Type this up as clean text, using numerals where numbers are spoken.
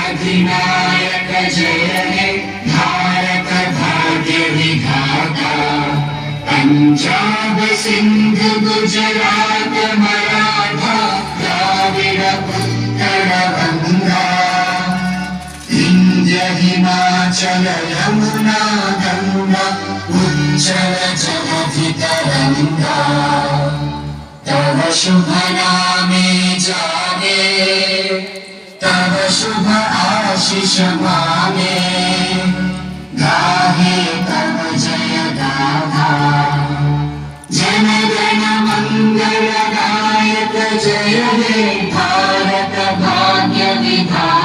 अधिनायक जय हे भारत भाग्य विधाता। पंजाब सिंध गुजरात मराठा द्राविड़ उत्कल गंगा। विंध्य हिमाचल यमुना गंगा उच्चल जलधि तरंगा। तव शुभ नामे जागे तव शुभ आशीष मांगे। गाहे तव जय गाथा जन गण मंगल दायक जय हे भारत भाग्य विधाता।